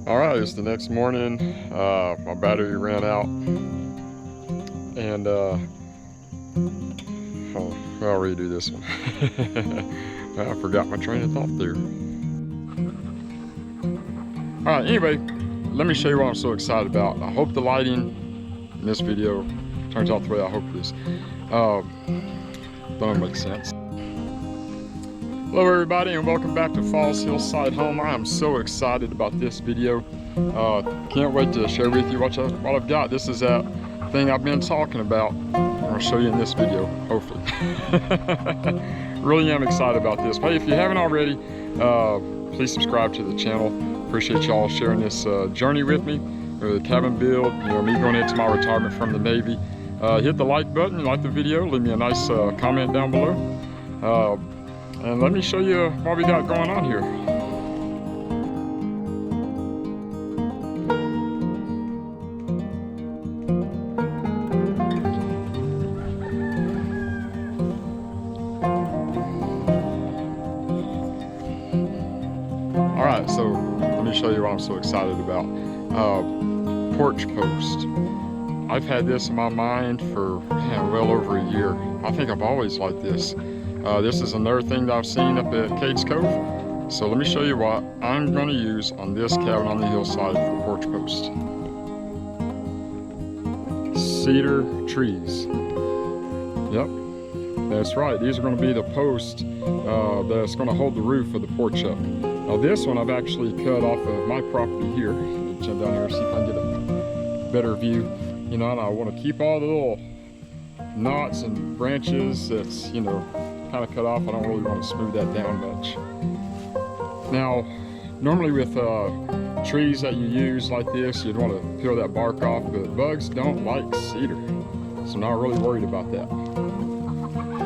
All right, it's the next morning. My battery ran out, and I'll redo this one. I forgot my train of thought there. All right, anyway, let me show you what I'm so excited about. I hope the lighting in this video turns out the way I hope it is. Don't make sense. Hello everybody, and welcome back to Falls Hillside Home. I am so excited about this video. Can't wait to share with you what I've got. This is that thing I've been talking about. I'll show you in this video, hopefully. Really am excited about this. Hey, if you haven't already, please subscribe to the channel. Appreciate y'all sharing this journey with me, the cabin build, me going into my retirement from the Navy. Hit the like button, like the video, leave me a nice comment down below. And let me show you what we got going on here. All right, so let me show you what I'm so excited about. Porch post. I've had this in my mind for well over a year. I think I've always liked this. This is another thing that I've seen up at Cades Cove. So let me show you what I'm going to use on this cabin on the hillside for porch post. Cedar trees. Yep, that's right. These are going to be the post that's going to hold the roof of the porch up. Now this one I've actually cut off of my property here. Let me jump down here and see if I can get a better view. And I want to keep all the little knots and branches that's, kind of cut off. I don't really want to smooth that down much. Now, normally with trees that you use like this, you'd want to peel that bark off, but bugs don't like cedar, so I'm not really worried about that.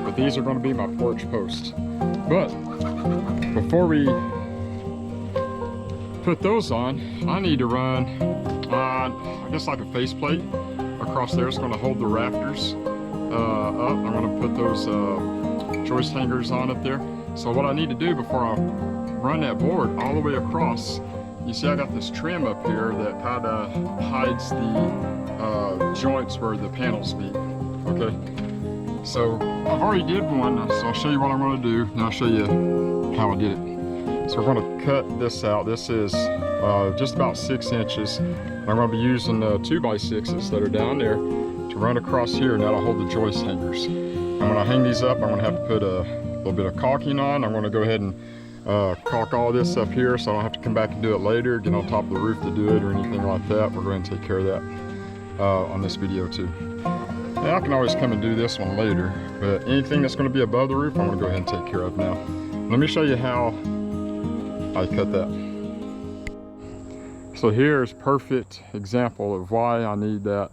But these are going to be my porch posts. But before we put those on, I need to run I guess like a faceplate across there. It's going to hold the rafters up. I'm going to put those joist hangers on up there. So what I need to do before I run that board all the way across, you see I got this trim up here that kind of hides the joints where the panels meet. Okay, so I've already did one, so I'll show you what I'm going to do, and I'll show you how I did it. So we're going to cut this out. This is just about 6 inches. I'm going to be using 2x6s that are down there to run across here, and that'll hold the joist hangers. I'm going to hang these up. I'm going to have to put a little bit of caulking on. I'm going to go ahead and caulk all this up here so I don't have to come back and do it later, get on top of the roof to do it or anything like that. We're going to take care of that on this video too. And I can always come and do this one later, but anything that's going to be above the roof, I'm going to go ahead and take care of now. Let me show you how I cut that. So here's a perfect example of why I need that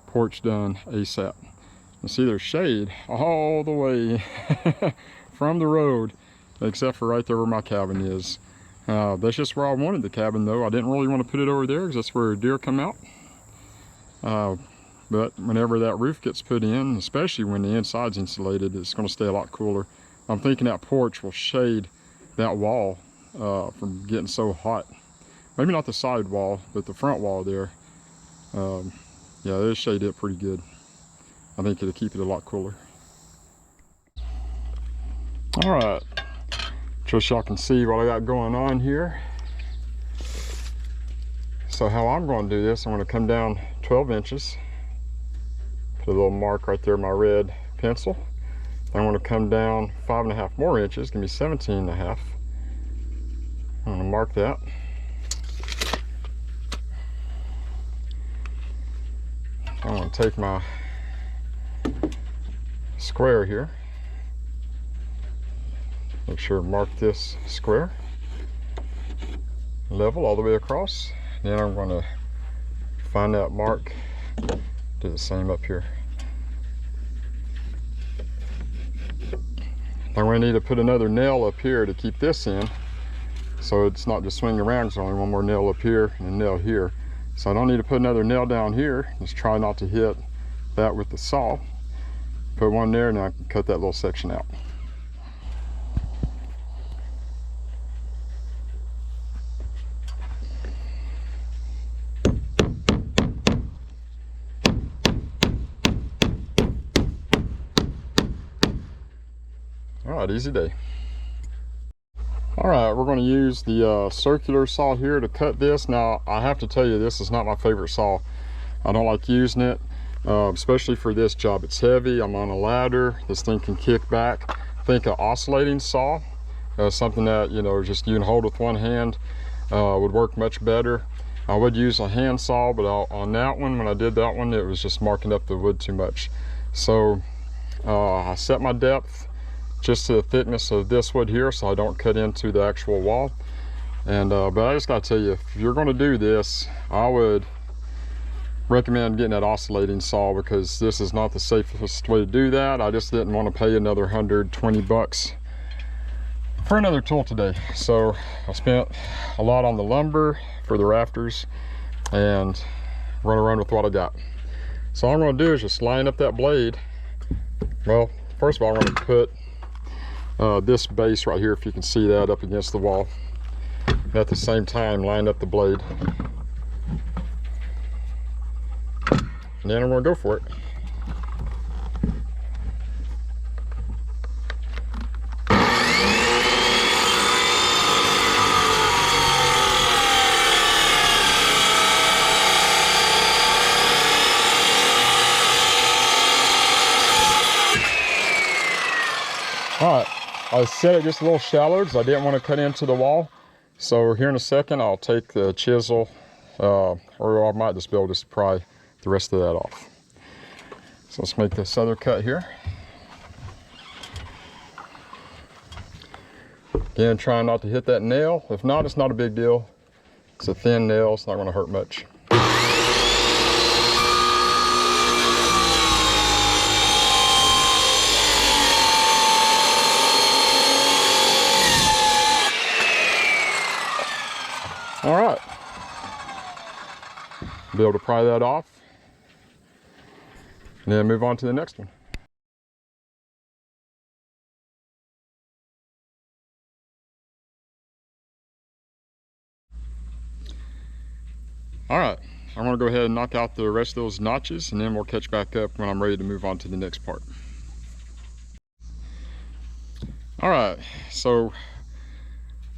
porch done ASAP. You see there's shade all the way from the road, except for right there where my cabin is. That's just where I wanted the cabin though. I didn't really want to put it over there because that's where deer come out. But whenever that roof gets put in, especially when the inside's insulated, it's going to stay a lot cooler. I'm thinking that porch will shade that wall from getting so hot. Maybe not the side wall, but the front wall there. Yeah, it'll shade it pretty good. I think it'll keep it a lot cooler. All right, just so y'all can see what I got going on here. So how I'm going to do this, I'm going to come down 12 inches. Put a little mark right there, my red pencil. I'm going to come down 5.5 more inches, give me 17.5. I'm going to mark that. I'm going to take my square here. Make sure to mark this square. Level all the way across. Then I'm going to find that mark. Do the same up here. I'm going to need to put another nail up here to keep this in, so it's not just swinging around. There's only one more nail up here and a nail here. So I don't need to put another nail down here. Just try not to hit that with the saw. Put one there and I can cut that little section out. All right, easy day. All right, we're going to use the circular saw here to cut this. Now, I have to tell you, this is not my favorite saw. I don't like using it, especially for this job. It's heavy, I'm on a ladder, this thing can kick back. I think an oscillating saw, something that, you know, just you can hold with one hand, would work much better. I would use a hand saw, but on that one, when I did that one, it was just marking up the wood too much. So I set my depth just to the thickness of this wood here, so I don't cut into the actual wall. And but I just gotta tell you, if you're going to do this, I would recommend getting that oscillating saw, because this is not the safest way to do that. I just didn't want to pay another 120 bucks for another tool today. So I spent a lot on the lumber for the rafters and run around with what I got. So all I'm going to do is just line up that blade. Well, first of all, I'm going to put this base right here, if you can see that, up against the wall. And at the same time, line up the blade. And then I'm going to go for it. All right, I set it just a little shallow because I didn't want to cut into the wall. So here in a second, I'll take the chisel, or I might just be able to pry the rest of that off. So let's make this other cut here. Again, trying not to hit that nail. If not, it's not a big deal. It's a thin nail, it's not going to hurt much. All right, be able to pry that off and then move on to the next one. All right, I'm going to go ahead and knock out the rest of those notches, and then we'll catch back up when I'm ready to move on to the next part. All right, so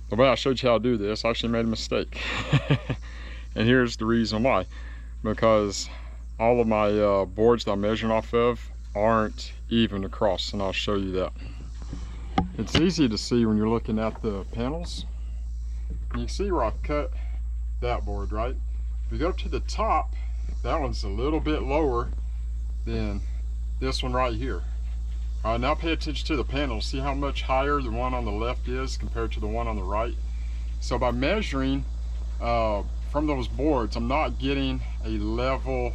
the way I showed you how to do this, I actually made a mistake. And here's the reason why. Because all of my boards that I'm measuring off of aren't even across, and I'll show you that. It's easy to see when you're looking at the panels. You can see where I've cut that board, right? If we go to the top, that one's a little bit lower than this one right here. All right, now pay attention to the panel. See how much higher the one on the left is compared to the one on the right? So by measuring from those boards, I'm not getting a level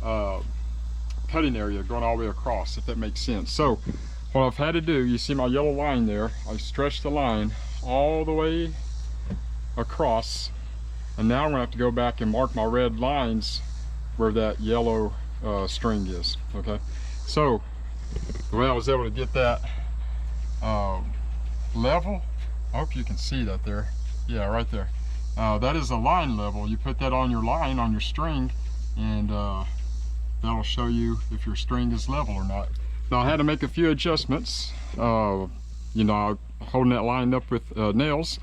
cutting area going all the way across, if that makes sense. So what I've had to do, you see my yellow line there, I stretched the line all the way across, and now I'm gonna have to go back and mark my red lines where that yellow string is, okay? So the way I was able to get that level, I hope you can see that there. Yeah, right there. That is a line level. You put that on your line, on your string, and that'll show you if your string is level or not. Now I had to make a few adjustments, you know, holding that line up with nails,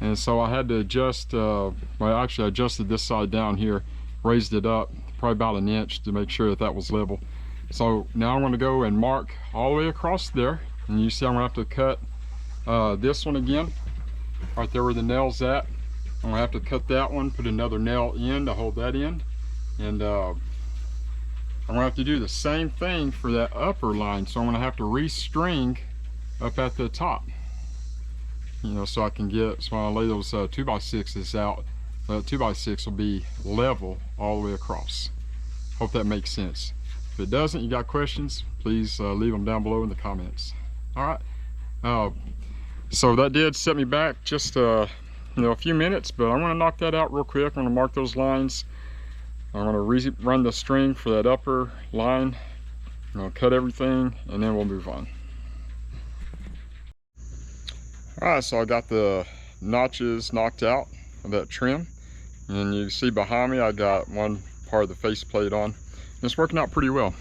and so I had to adjust, well actually I adjusted this side down here, raised it up probably about an inch to make sure that that was level. So now I'm going to go and mark all the way across there, and you see I'm going to have to cut this one again, right there where the nail's at. I'm going to have to cut that one, put another nail in to hold that in, and I'm going to have to do the same thing for that upper line. So I'm going to have to restring up at the top, you know, so I can get, so when I lay those 2x6s out, 2x6 will be level all the way across. Hope that makes sense. If it doesn't, you got questions, please leave them down below in the comments. All right, so that did set me back just you know, a few minutes, but I'm going to knock that out real quick. I'm going to mark those lines. I'm going to run the string for that upper line. I'm going to cut everything, and then we'll move on. All right, so I got the notches knocked out of that trim, and you see behind me I got one part of the faceplate on. It's working out pretty well.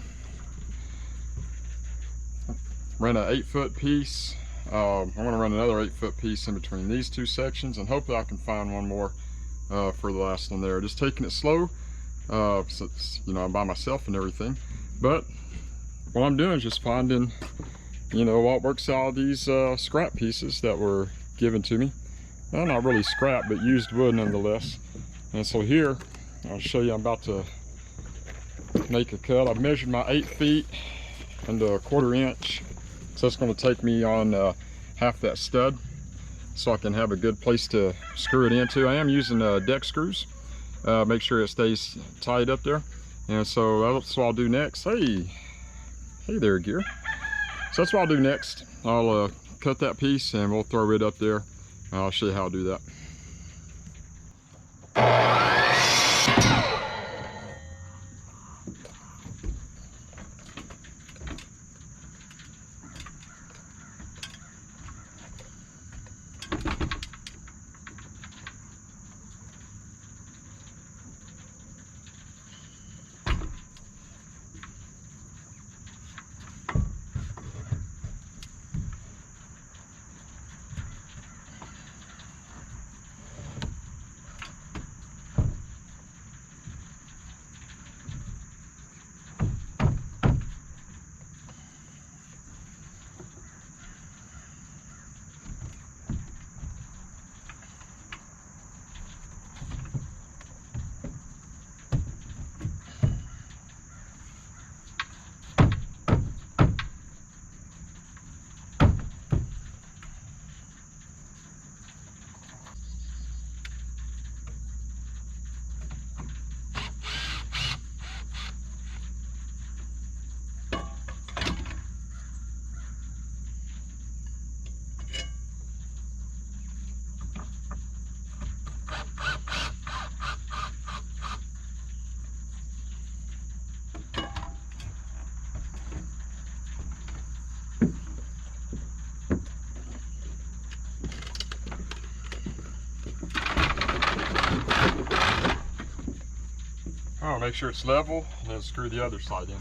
ran an 8-foot piece. I'm going to run another 8-foot piece in between these two sections, and hopefully I can find one more for the last one there. Just taking it slow, since you know I'm by myself and everything. But what I'm doing is just finding, you know, what works out of these scrap pieces that were given to me. Well, not really scrap, but used wood nonetheless. And so here, I'll show you, I'm about to make a cut. I've measured my 8 feet and a 1/4 inch. So it's going to take me on half that stud, so I can have a good place to screw it into. I am using deck screws. Make sure it stays tight up there. And so that's what I'll do next. Hey there, Gear. So that's what I'll do next. I'll cut that piece and we'll throw it up there. I'll show you how to do that. Oh, make sure it's level, and then screw the other side in.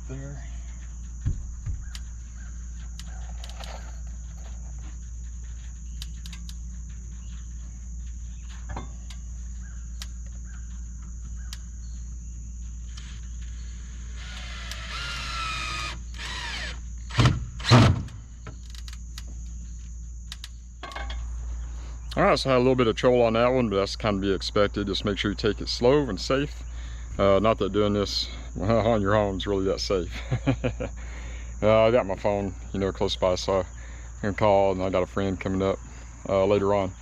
There. All right, so I had a little bit of trouble on that one, but that's kind of be expected. Just make sure you take it slow and safe. Not that doing this on your own is really that safe. I got my phone, you know, close by, so I can call, and I got a friend coming up later on.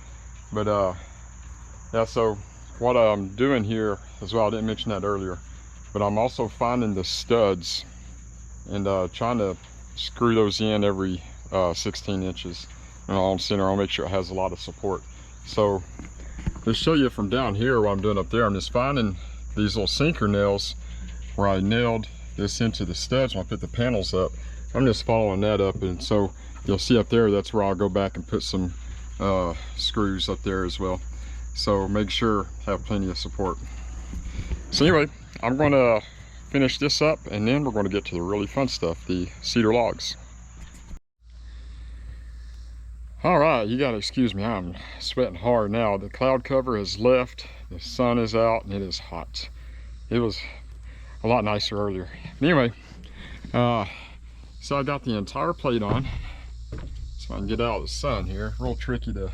But yeah, so what I'm doing here as well, I didn't mention that earlier, but I'm also finding the studs and trying to screw those in every 16 inches. And on center, I'll make sure it has a lot of support. So to show you from down here what I'm doing up there, I'm just finding these little sinker nails where I nailed this into the studs when I put the panels up. I'm just following that up, and so you'll see up there, that's where I'll go back and put some screws up there as well. So make sure have plenty of support. So anyway, I'm going to finish this up, and then we're going to get to the really fun stuff, the cedar logs. All right, you gotta excuse me, I'm sweating hard now. The cloud cover has left, the sun is out, and it is hot. It was a lot nicer earlier. Anyway, so I got the entire plate on, so I can get out of the sun here. Real tricky to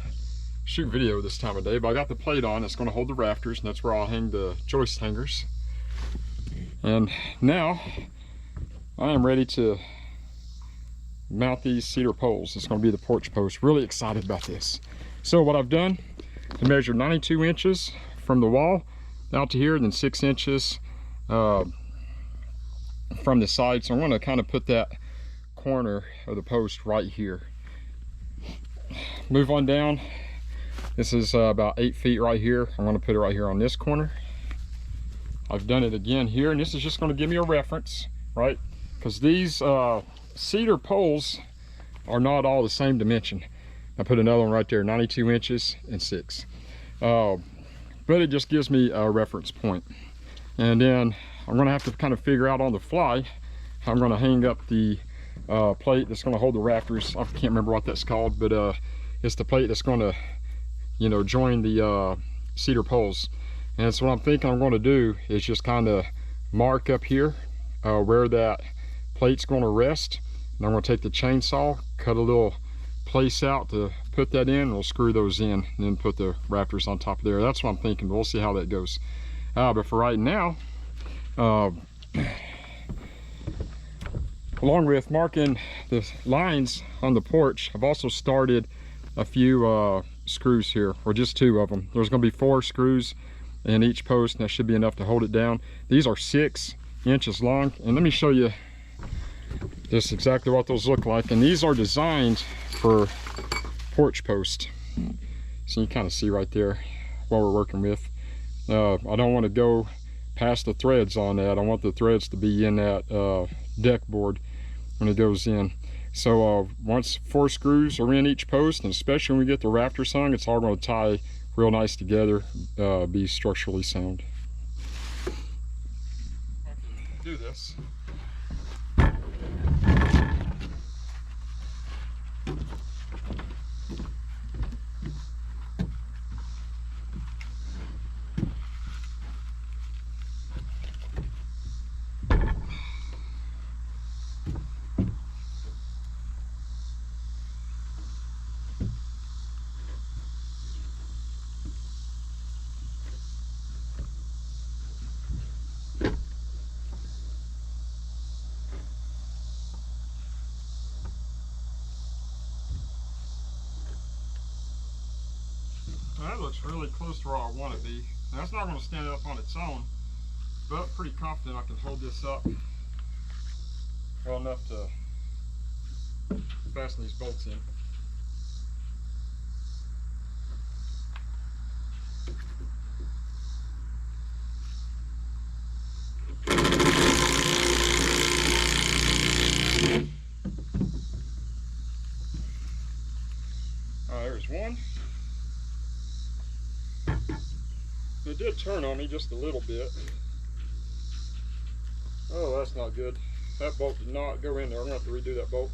shoot video this time of day, but I got the plate on. It's gonna hold the rafters, and that's where I'll hang the joist hangers. And now, I am ready to mount these cedar poles. It's going to be the porch post. Really excited about this. So what I've done, I measured 92 inches from the wall out to here, and then 6 inches from the side. So I'm going to kind of put that corner of the post right here. Move on down. This is about 8 feet right here. I'm going to put it right here on this corner. I've done it again here, and this is just going to give me a reference, right? Because these cedar poles are not all the same dimension. I put another one right there, 92 inches and 6. But it just gives me a reference point. And then I'm going to have to kind of figure out on the fly how I'm going to hang up the plate that's going to hold the rafters. I can't remember what that's called, but it's the plate that's going to, you know, join the cedar poles. And so what I'm thinking I'm going to do is just kind of mark up here where that plate's going to rest. And I'm going to take the chainsaw, cut a little place out to put that in, and we'll screw those in and then put the rafters on top of there. That's what I'm thinking, but we'll see how that goes. But for right now, along with marking the lines on the porch, I've also started a few screws here, or just 2 of them. There's going to be 4 screws in each post, and that should be enough to hold it down. These are 6 inches long, and let me show you just exactly what those look like. And these are designed for porch post, so you kind of see right there what we're working with. I don't want to go past the threads on that. I want the threads to be in that deck board when it goes in. So once 4 screws are in each post, and especially when we get the rafters hung, it's all going to tie real nice together, be structurally sound. I can do this. That looks really close to where I want to be. Now, it's not going to stand up on its own, but pretty confident I can hold this up well enough to fasten these bolts in. There's one. It did turn on me just a little bit. Oh, that's not good. That bolt did not go in there. I'm going to have to redo that bolt.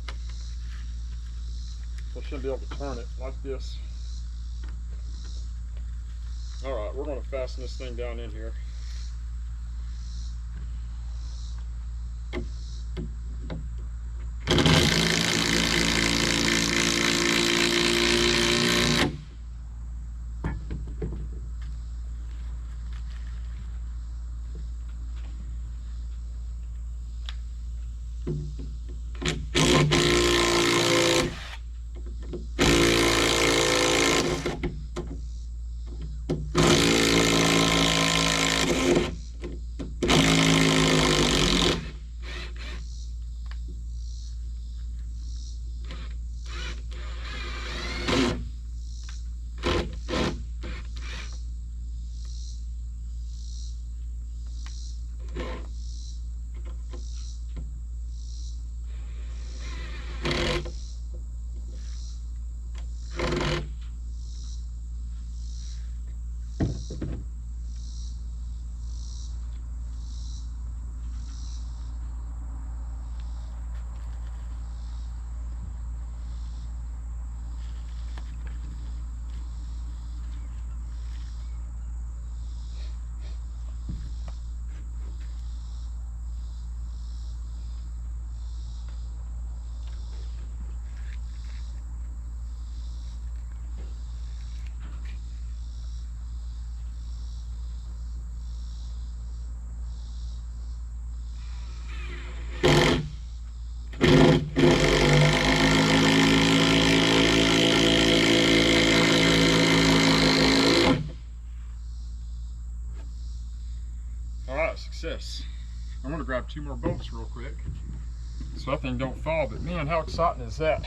I shouldn't be able to turn it like this. Alright, we're going to fasten this thing down in here. Success. I'm going to grab 2 more bolts real quick so that thing don't fall. But man, how exciting is that?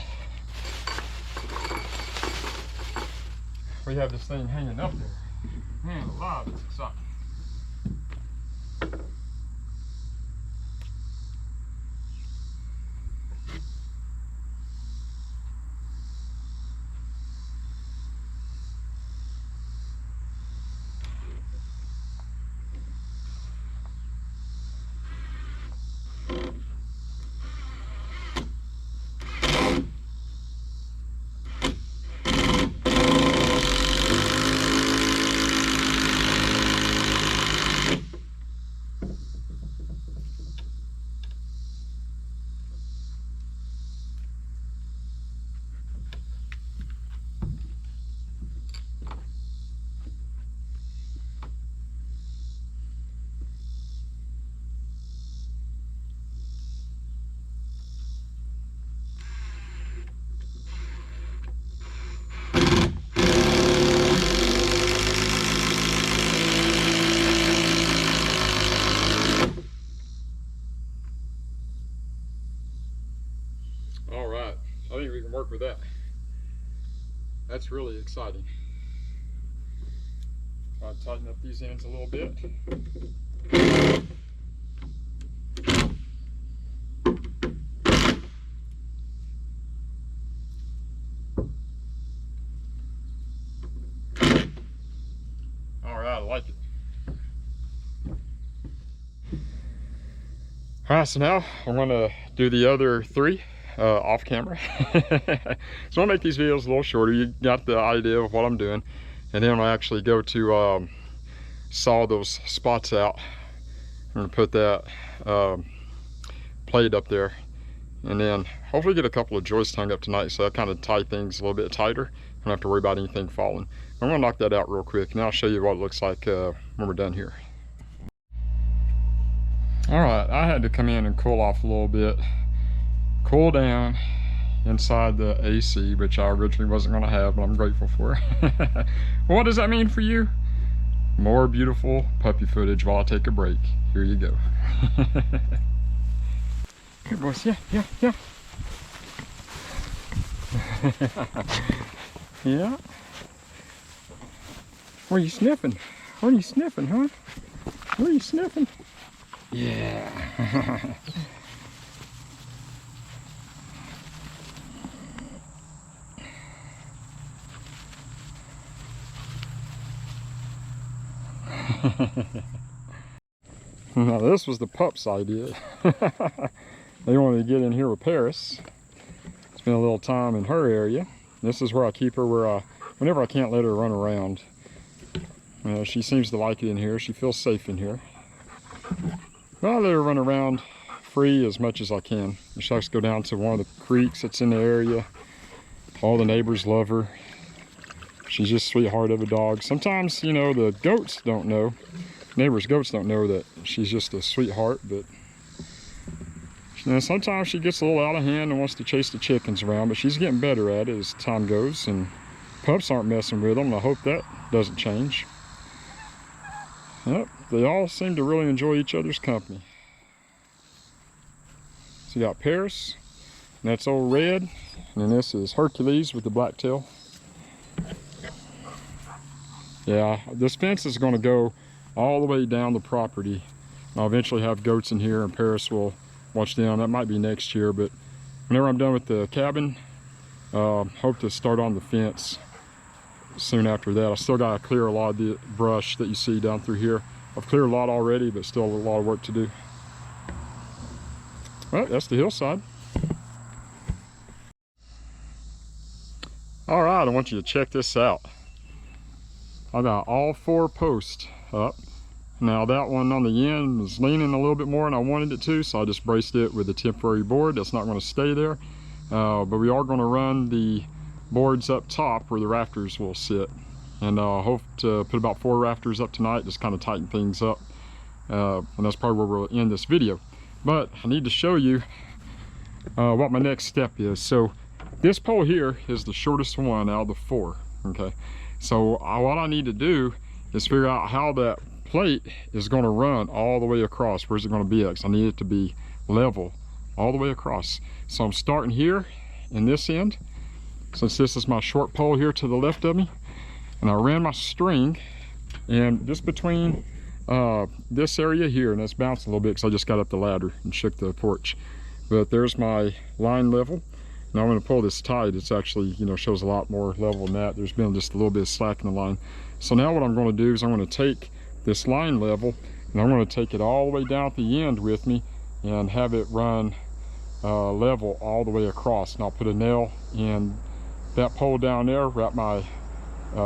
We have this thing hanging up there. Man alive, it's exciting. All right, I think we can work with that. That's really exciting. I'll tighten up these ends a little bit. All right, I like it. All right, so now I'm gonna do the other 3 off camera. So I'll make these videos a little shorter. You got the idea of what I'm doing. And then I'll actually go to saw those spots out. I'm gonna put that plate up there. And then hopefully get a couple of joists hung up tonight so that kind of tie things a little bit tighter. I don't have to worry about anything falling. I'm gonna knock that out real quick and I'll show you what it looks like when we're done here. All right, I had to come in and cool off a little bit. Cool down inside the AC, which I originally wasn't going to have, but I'm grateful for. What does that mean for you? More beautiful puppy footage while I take a break. Here you go. Good boys, yeah. Yeah. What are you sniffing? What are you sniffing, huh? What are you sniffing? Yeah. Now this was the pup's idea. They wanted to get in here with Paris. Spend a little time in her area. This is where I keep her, whenever I can't let her run around. She seems to like it in here. She feels safe in here. But I let her run around free as much as I can. She likes to go down to one of the creeks that's in the area. All the neighbors love her. She's just a sweetheart of a dog. Sometimes, you know, the goats don't know. Neighbors' goats don't know that she's just a sweetheart, but sometimes she gets a little out of hand and wants to chase the chickens around, but she's getting better at it as time goes, and pups aren't messing with them, and I hope that doesn't change. Yep, they all seem to really enjoy each other's company. So you got Paris, and that's old Red, and then this is Hercules with the black tail. Yeah, this fence is going to go all the way down the property. I'll eventually have goats in here and Paris will watch them. That might be next year, but whenever I'm done with the cabin, hope to start on the fence soon after that. I still got to clear a lot of the brush that you see down through here. I've cleared a lot already, but still a lot of work to do. Well, that's the hillside. All right, I want you to check this out. I got all 4 posts up. Now that one on the end was leaning a little bit more than I wanted it to, so I just braced it with a temporary board. That's not going to stay there, but we are going to run the boards up top where the rafters will sit, and hope to put about 4 rafters up tonight, just kind of tighten things up, and that's probably where we'll end this video. But I need to show you what my next step is. So this pole here is the shortest one out of the 4. Okay, so what I need to do is figure out how that plate is going to run all the way across. Where's it going to be at? 'Cause I need it to be level all the way across. So I'm starting here in this end, since this is my short pole here to the left of me, and I ran my string, and just between this area here, and it's bouncing a little bit because I just got up the ladder and shook the porch. But there's my line level. Now I'm going to pull this tight. It's actually, you know, shows a lot more level than that. There's been just a little bit of slack in the line. So now what I'm going to do is I'm going to take this line level, and I'm going to take it all the way down at the end with me and have it run level all the way across. And I'll put a nail in that pole down there, wrap my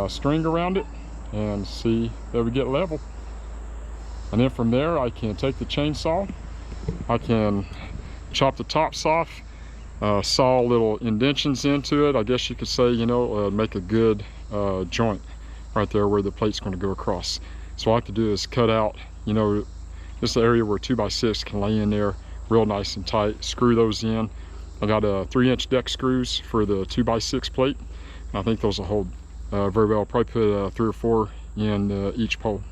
string around it, and see that we get level. And then from there I can take the chainsaw, I can chop the tops off, saw little indentions into it, I guess you could say, you know, make a good joint right there where the plate's going to go across. So what I have to do is cut out, you know, this area where 2x6 can lay in there real nice and tight, screw those in. I got 3-inch deck screws for the 2x6 plate, and I think those will hold very well. I'll probably put 3 or 4 in each pole.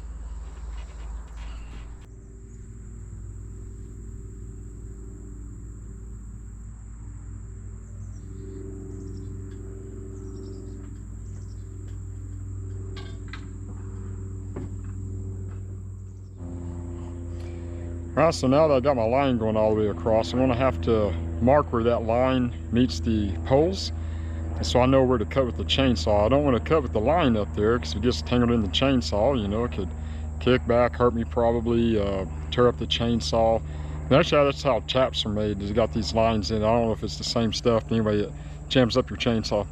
Alright, so now that I've got my line going all the way across, I'm going to have to mark where that line meets the poles, and so I know where to cut with the chainsaw. I don't want to cut with the line up there because if it gets tangled in the chainsaw, you know, it could kick back, hurt me probably, tear up the chainsaw. And actually, that's how chaps are made. It's got these lines in it. I don't know if it's the same stuff, but anyway, it jams up your chainsaw,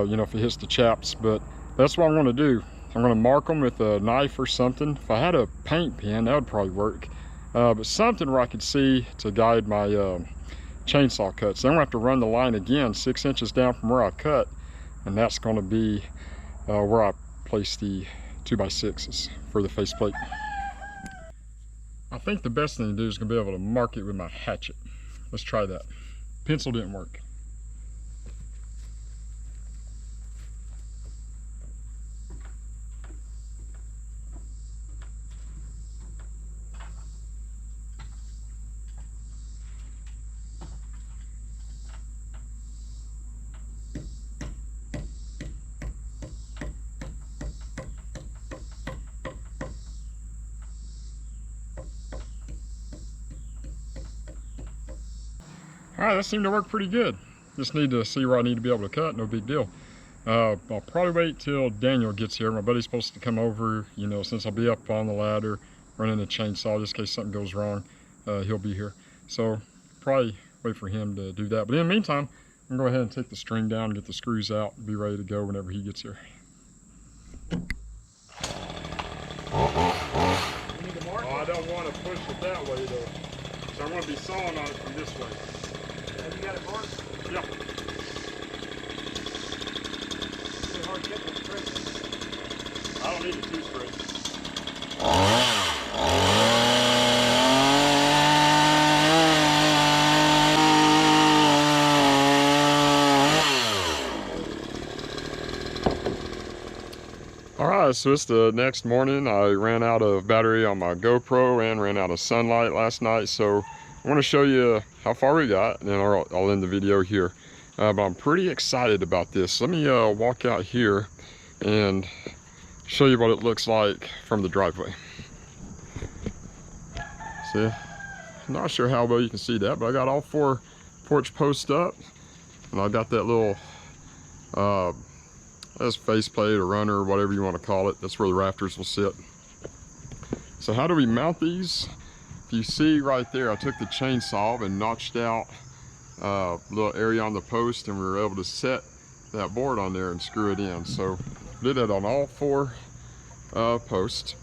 you know, if it hits the chaps. But that's what I'm going to do. I'm going to mark them with a knife or something. If I had a paint pen, that would probably work. But something where I could see to guide my chainsaw cuts. Then I'm going to have to run the line again 6 inches down from where I cut, and that's going to be where I place the 2x6s for the faceplate. I think the best thing to do is going to be able to mark it with my hatchet. Let's try that. Pencil didn't work. All right, that seemed to work pretty good. Just need to see where I need to be able to cut, no big deal. I'll probably wait till Daniel gets here. My buddy's supposed to come over, you know, since I'll be up on the ladder, running the chainsaw, just in case something goes wrong, he'll be here. So probably wait for him to do that. But in the meantime, I'm gonna go ahead and take the string down, get the screws out, and be ready to go whenever he gets here. I don't want to push it that way though. So I'm gonna be sawing on it from this way. Have you got it marked? Yeah. It's hard to get those straight. I don't need it too straight. Alright, so it's the next morning. I ran out of battery on my GoPro and ran out of sunlight last night, so I want to show you how far we got, and then I'll end the video here. But I'm pretty excited about this. Let me walk out here and show you what it looks like from the driveway. See, I'm not sure how well you can see that, but I got all 4 porch posts up, and I got that little that's faceplate or runner or whatever you want to call it. That's where the rafters will sit. So how do we mount these? If you see right there, I took the chainsaw and notched out a little area on the post, and we were able to set that board on there and screw it in. So did that on all 4 posts.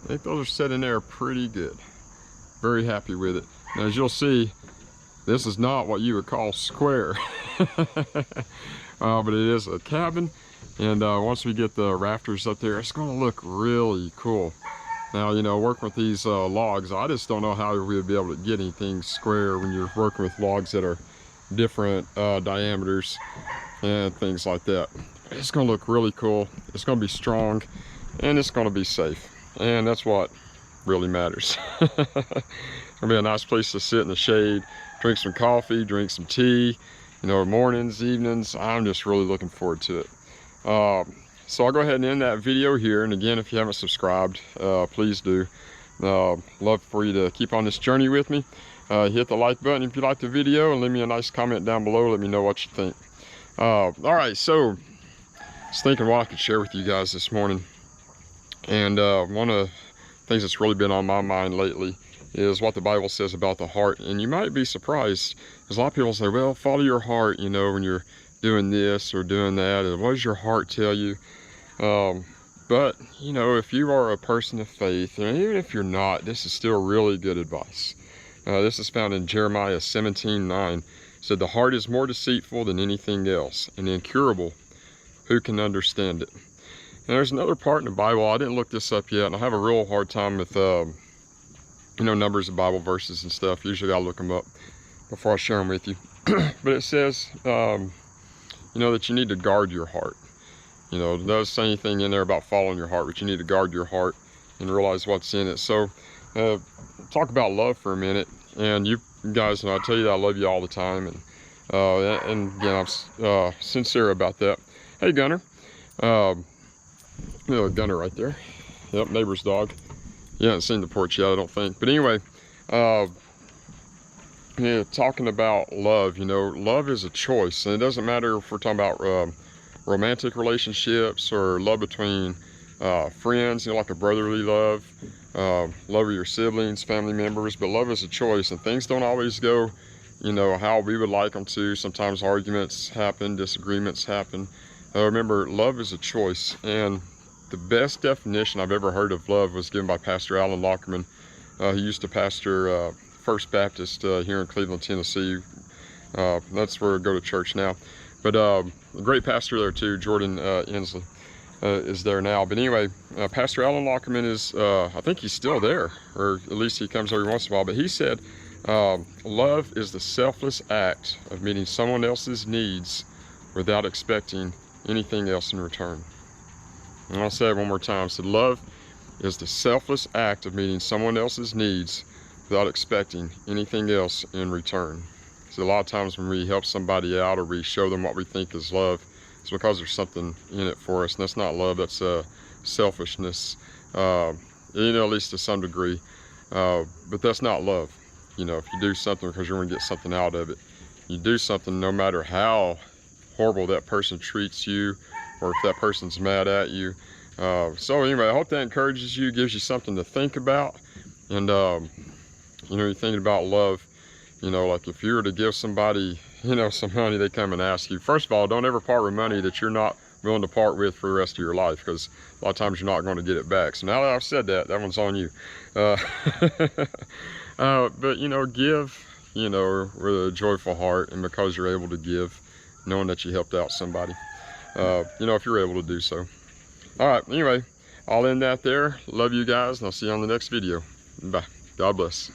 I think those are set in there pretty good. Very happy with it. Now, as you'll see, this is not what you would call square. But it is a cabin, and once we get the rafters up there, it's going to look really cool. Now, you know, working with these logs, I just don't know how we would be able to get anything square when you're working with logs that are different diameters and things like that. It's going to look really cool. It's going to be strong. and it's going to be safe. And that's what really matters. It's going to be a nice place to sit in the shade, drink some coffee, drink some tea, you know, mornings, evenings. I'm just really looking forward to it. So I'll go ahead and end that video here. And again, if you haven't subscribed, please do. Love for you to keep on this journey with me. Hit the like button if you like the video, and leave me a nice comment down below. Let me know what you think. All right, so I was thinking what I could share with you guys this morning. And one of the things that's really been on my mind lately is what the Bible says about the heart. And you might be surprised, because a lot of people say, well, follow your heart, you know, when you're doing this or doing that. And what does your heart tell you? But, you know, if you are a person of faith, and even if you're not, this is still really good advice. This is found in Jeremiah 17:9. It said, the heart is more deceitful than anything else, and incurable. Who can understand it? And there's another part in the Bible, I didn't look this up yet, and I have a real hard time with, you know, numbers of Bible verses and stuff. Usually I'll look them up before I share them with you. But it says, you know, that you need to guard your heart. You know, it doesn't say anything in there about following your heart, but you need to guard your heart and realize what's in it. So, talk about love for a minute. And you guys, and I tell you that I love you all the time. And again, I'm sincere about that. Hey, Gunner. You know, Gunner right there. Yep, neighbor's dog. You haven't seen the porch yet, I don't think. But anyway, yeah, talking about love, you know, love is a choice. And it doesn't matter if we're talking about romantic relationships or love between friends, you know, like a brotherly love, love of your siblings, family members. But love is a choice, and things don't always go, you know, how we would like them to. Sometimes arguments happen, disagreements happen. Remember, love is a choice. And the best definition I've ever heard of love was given by Pastor Alan Lockerman. He used to pastor First Baptist here in Cleveland, Tennessee. That's where I go to church now. But a great pastor there too, Jordan Inslee, is there now. But anyway, Pastor Alan Lockerman is, I think he's still there, or at least he comes every once in a while. But he said, love is the selfless act of meeting someone else's needs without expecting anything else in return. And I'll say it one more time. So love is the selfless act of meeting someone else's needs without expecting anything else in return. So a lot of times when we help somebody out or we show them what we think is love, it's because there's something in it for us. And that's not love, that's selfishness, you know, at least to some degree. But that's not love. You know, if you do something because you're going to get something out of it, you do something no matter how horrible that person treats you or if that person's mad at you. So anyway, I hope that encourages you, gives you something to think about. And, you know, you're thinking about love. You know, like if you were to give somebody, you know, some money, they come and ask you. First of all, don't ever part with money that you're not willing to part with for the rest of your life, because a lot of times you're not going to get it back. So now that I've said that, that one's on you. But, you know, give, you know, with a joyful heart, and because you're able to give, knowing that you helped out somebody, you know, if you're able to do so. All right, anyway, I'll end that there. Love you guys, and I'll see you on the next video. Bye. God bless.